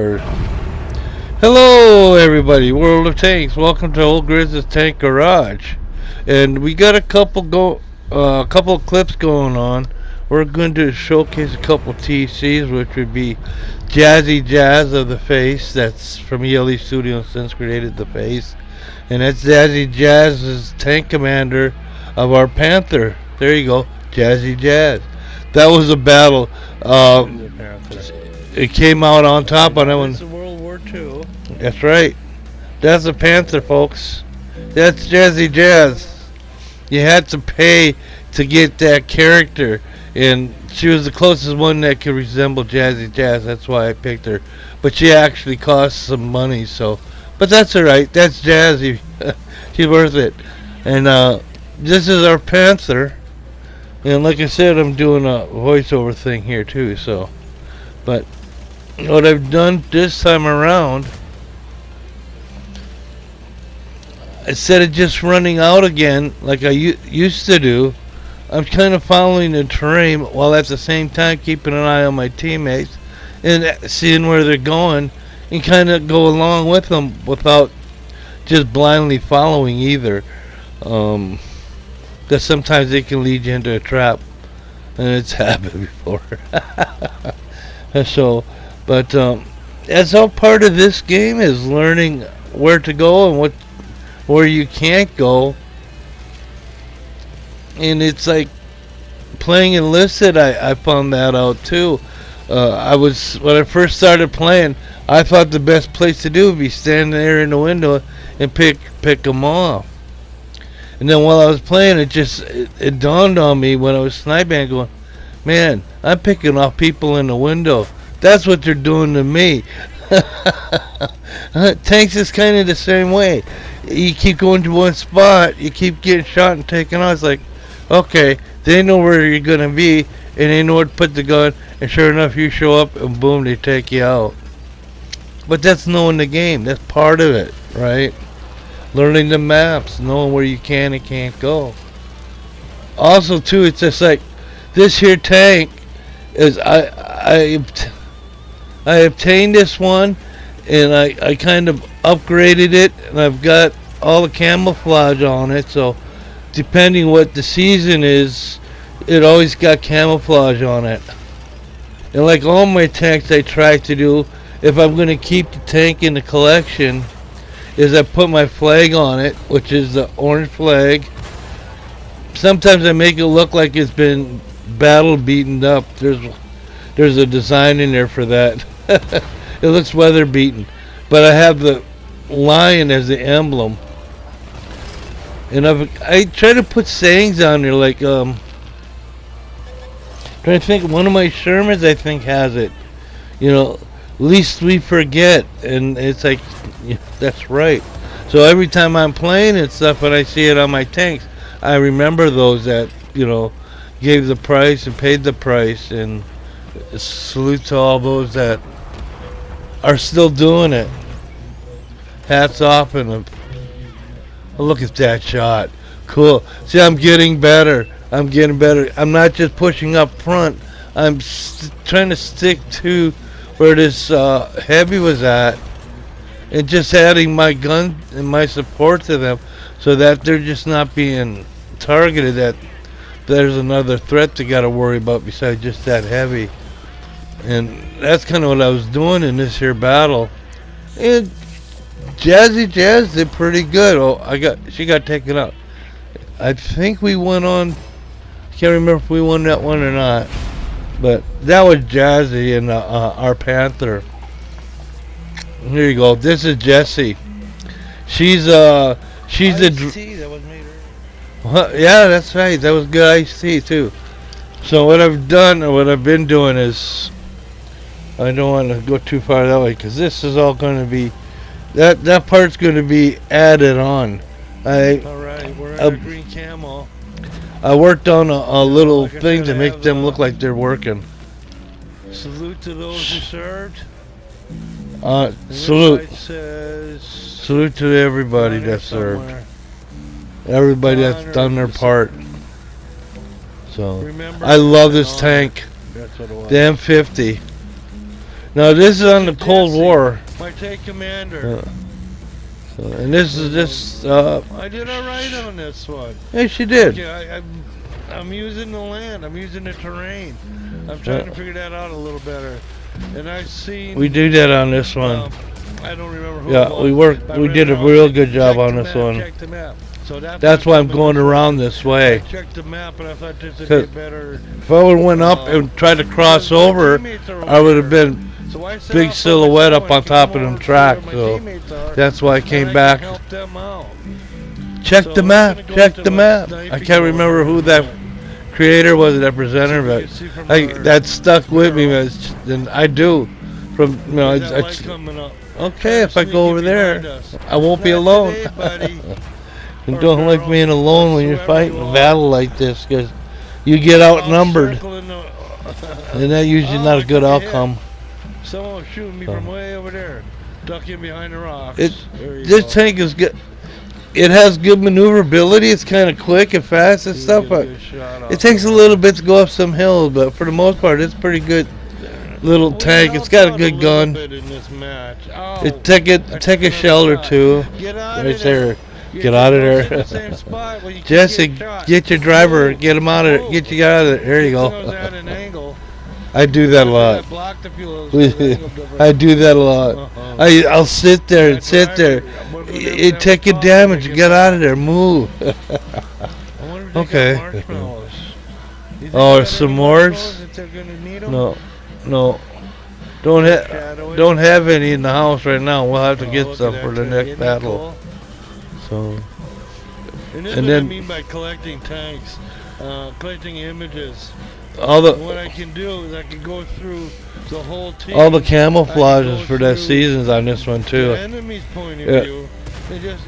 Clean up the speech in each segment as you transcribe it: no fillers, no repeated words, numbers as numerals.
or hello everybody, World of Tanks. Welcome to OelGrez's Tank Garage, and we got a couple of clips going on. We're going to showcase a couple TCs, which would be Jazzy Jaz of the Face. That's from ELE Studio, since created the Face, and that's Jazzy Jaz's Tank Commander of our Panther. There you go, Jazzy Jaz. That was a battle. It came out on top on that one. It's World War II. That's right. That's a Panther, folks. That's Jazzy Jaz. You had to pay to get that character, and she was the closest one that could resemble Jazzy Jaz. That's why I picked her. But she actually cost some money, so. But that's alright. That's Jazzy. She's worth it. And this is our Panther. And like I said, I'm doing a voiceover thing here too, so. But what I've done this time around, instead of just running out again like I used to do, I'm kind of following the terrain while at the same time keeping an eye on my teammates and seeing where they're going and kind of go along with them without just blindly following either. Because sometimes they can lead you into a trap, and it's happened before. So, but that's all part of this game, is learning where to go and where you can't go. And it's like playing enlisted. I found that out too. When I first started playing, I thought the best place to do would be standing there in the window and pick them off. And then while I was playing, it dawned on me when I was sniping, going, man, I'm picking off people in the window. That's what they're doing to me. Tanks is kind of the same way. You keep going to one spot, you keep getting shot and taken out. It's like, okay, they know where you're going to be, and they know where to put the gun, and sure enough, you show up, and boom, they take you out. But that's knowing the game. That's part of it, right? Learning the maps, knowing where you can and can't go. Also, too, it's just like this here tank is I obtained this one, and I kind of upgraded it, and I've got all the camouflage on it. So depending what the season is, it always got camouflage on it. And like all my tanks, I try to do, if I'm going to keep the tank in the collection, is I put my flag on it, which is the orange flag. Sometimes I make it look like it's been battle beaten up. There's a design in there for that. It looks weather beaten. But I have the lion as the emblem. And I try to put sayings on there, like trying to think, one of my Shermans I think has it. Least we forget, and it's like, yeah, that's right. So every time I'm playing and stuff, and I see it on my tanks, I remember those that gave the price and paid the price, and salute to all those that are still doing it. Hats off, and look at that shot. Cool. See, I'm getting better. I'm not just pushing up front. I'm trying to stick to where this heavy was at, and just adding my gun and my support to them, so that they're just not being targeted, that there's another threat they got to worry about besides just that heavy. And that's kind of what I was doing in this here battle. And Jazzy Jaz did pretty good. She got taken out. I think we went on, can't remember if we won that one or not. But that was Jazzy and our Panther. Here you go. This is Jessie. She's a. That was made earlier. Yeah, that's right. That was good iced tea too. So what I've done, or what I've been doing, is I don't want to go too far that way, because this is all going to be that part's going to be added on. All right, we're at green camo. I worked on a little thing to make them look like they're working. Salute to those who served. Salute. Says, salute to everybody that served. Everybody that's done their part. So, I love this tank. That's what it was. The M50. No, this is on the Cold Jessie, War. my tank commander. And this is this. I did alright on this one. Yeah, she did. Okay, I'm using the land. I'm using the terrain. I'm trying to figure that out a little better. And I've seen. We do that on this one. I don't remember who. Yeah, we worked. We did a real good job on this one. Check the map. So that's why I'm going around this way. I checked the map and I thought this would be better. If I would have went up and tried to cross over, I would have been big silhouette up on top of them tracks. So that's why I came back. Check the map. Check the map. I can't remember who that creator was, that presenter, but that stuck with me. And I do. From okay, if I go over there, I won't be alone. And don't like being alone when you're fighting a battle like this, because you get outnumbered, and that usually not a good outcome. Someone was shooting me from way over there, ducking behind the rocks. This tank is good. It has good maneuverability. It's kind of quick and fast and stuff, but it takes a little bit to go up some hills. But for the most part, it's pretty good little tank. It's got a good gun. It take a shell or two. Right there. Get out of there. Jesse, get your driver. Get him out of there. Get you out of there. There you go. I do that a lot. I do that a lot. I'll sit there and sit there. It take your damage. Get out of there. Move. Okay. Oh, some s'mores? No. Don't have any in the house right now. We'll have to get some for the next battle. So. And this is what I mean by collecting tanks, collecting images. What I can do is I can go through the whole team. All the camouflages for that season's on this one too. The enemy's point of view.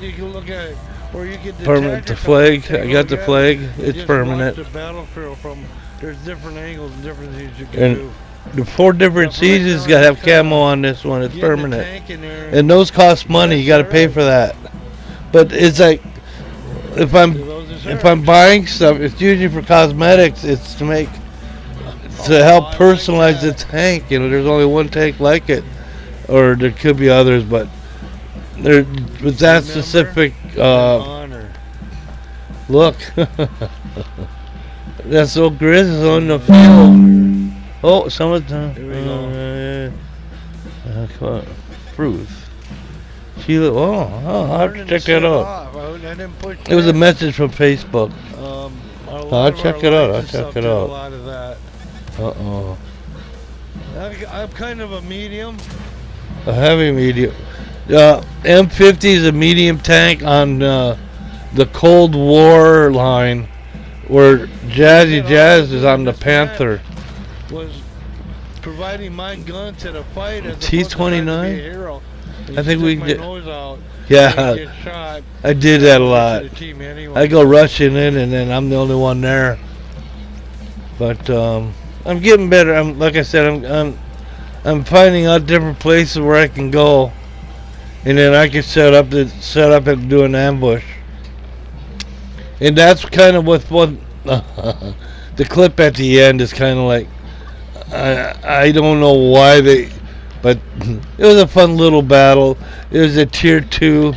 You can look at it, or you can permanent. The flag. I got the flag. It's permanent. The battlefield from there's different angles and different things you can do. The 4 different seasons got to have camo on this one. It's permanent, and those cost money. You got to pay for that. But it's like if I'm buying stuff, it's usually for cosmetics. It's to help personalize the tank. You know, there's only one tank like it, or there could be others, but with that specific look. That's OelGrez is on the field. Oh, someone's come on, Ruth. Sheila. Oh, I'll have to check that out. It was a message from Facebook. I'll check it out. I'm kind of a medium. A heavy medium. M50 is a medium tank on the Cold War line, where Jazzy Jaz is on the Panther. Was providing my gun to the fight as T-29. I think we did. Yeah, I did that a lot. I go rushing in, and then I'm the only one there. But I'm getting better. Like I said, I'm finding out different places where I can go, and then I can set up and do an ambush. And that's kind of what the clip at the end is kind of like. I don't know why but it was a fun little battle. It was a tier 2.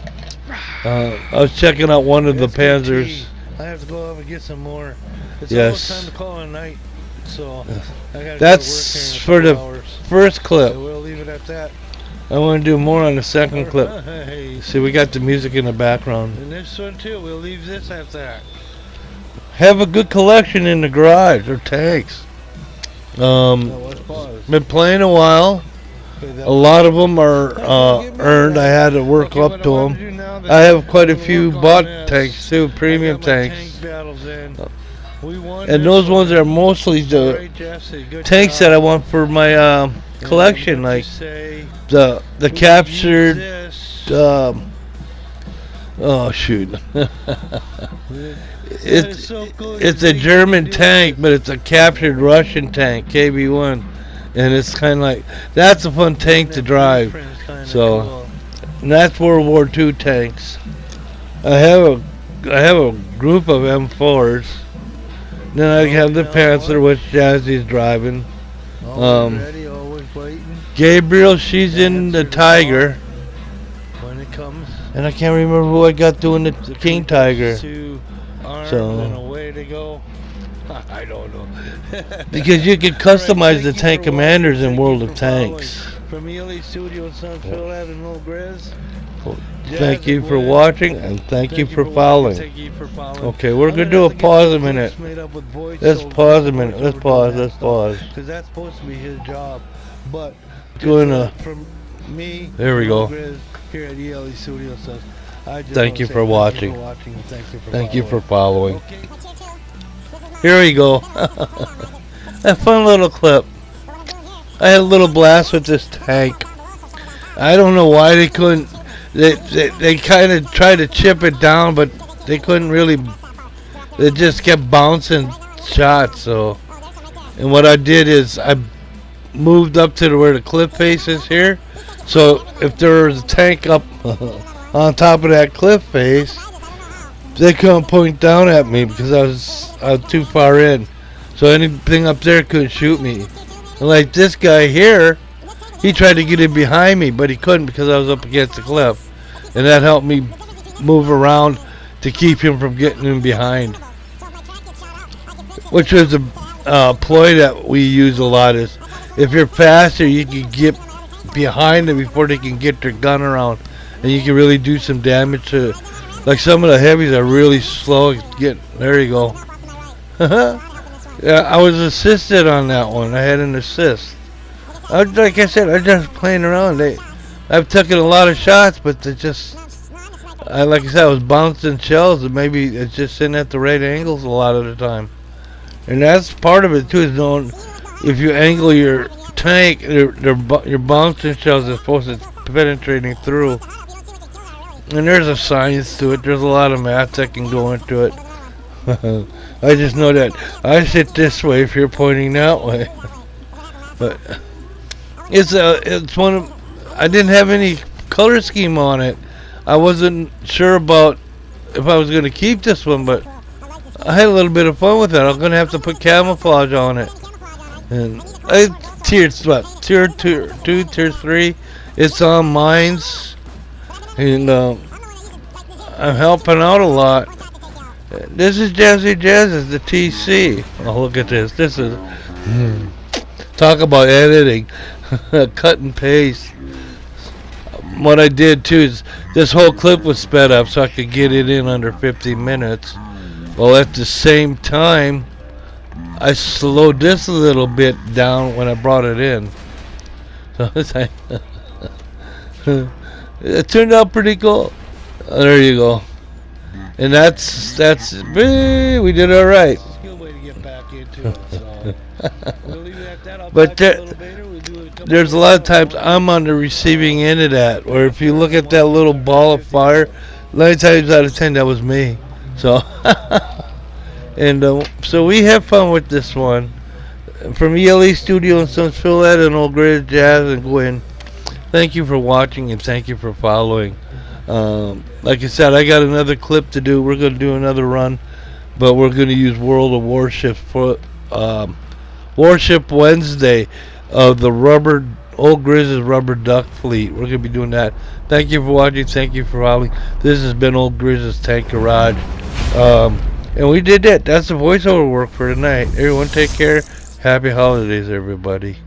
I was checking out one of the Panzers. I have to go up and get some more. It's almost time to call it a night. So that's for the first clip. So we'll leave it at that. I want to do more on the second clip. See, we got the music in the background. And this one too. We'll leave this at that. Have a good collection in the garage or tanks. Been playing a while. A lot of them are earned. I had to work up to them. I have quite a few bought tanks too, premium tanks. And those ones are mostly the tanks that I want for my collection, like the captured. Oh shoot! It's a German tank, but it's a captured Russian tank, KB1, and it's kind of like that's a fun tank to drive. So, and that's World War II tanks. I have a group of M4s. Then I have the Panzer, which Jazzy's driving. Gabriel, she's in the Tiger. When it comes. And I can't remember who I got doing the King Tiger. So and away to go. I don't know. Because you can customize the tank commanders in World of Tanks. From ELE Studio, Son Phil and OelGrez. Thank you for watching and thank you for following. Okay, we're going to do a pause a minute. Let's pause a minute. Let's pause. Because that's supposed to be his job. But doing a from me, there we go. Here at ELE Studio, Son. Thank you for watching. Thank you for following. Here we go. A fun little clip. I had a little blast with this tank. I don't know why they couldn't. They kind of tried to chip it down, but they couldn't really. It just kept bouncing shots. So, and what I did is I moved up to where the cliff face is here. So if there was a tank up on top of that cliff face, they couldn't point down at me because I was too far in. So anything up there couldn't shoot me. And like this guy here, he tried to get in behind me, but he couldn't because I was up against the cliff. And that helped me move around to keep him from getting in behind. Which is a ploy that we use a lot, is if you're faster, you can get behind them before they can get their gun around. And you can really do some damage to, like some of the heavies are really slow. There you go. Yeah, I was assisted on that one. I had an assist. Like I said, I'm just playing around. I've taken a lot of shots, but they just, like I said, I was bouncing shells, and maybe it's just sitting at the right angles a lot of the time. And that's part of it too, is knowing if you angle your tank, your bouncing shells are supposed to penetrating through. And there's a science to it. There's a lot of math that can go into it. I just know that I sit this way if you're pointing that way. But it's one of, I didn't have any color scheme on it. I wasn't sure about if I was going to keep this one, but I had a little bit of fun with it. I'm going to have to put camouflage on it. And tier 2, tier 3, it's on mines. And I'm helping out a lot. This is Jazzy Jaz, is the TC. Oh, look at this. This is talk about editing, cut and paste. What I did too is this whole clip was sped up so I could get it in under 50 minutes. Well, at the same time, I slowed this a little bit down when I brought it in. So it's like it turned out pretty cool. There you go. And that's we did all right. It's a good way to get back into it. So we'll leave it at that. But there's a lot of times I'm on the receiving end of that, or if you look at that little ball of fire, 9 times out of 10 that was me. So and so we have fun with this one. From ELE Studio and Sons Phil and OelGrez, Jazz and Gwen. Thank you for watching and thank you for following. Like I said, I got another clip to do. We're going to do another run, but we're going to use World of Warships for Warship Wednesday of the OelGrez's Rubber Duck Fleet. We're going to be doing that. Thank you for watching. Thank you for following. This has been OelGrez's Tank Garage. And we did that. That's the voiceover work for tonight. Everyone take care. Happy holidays, everybody.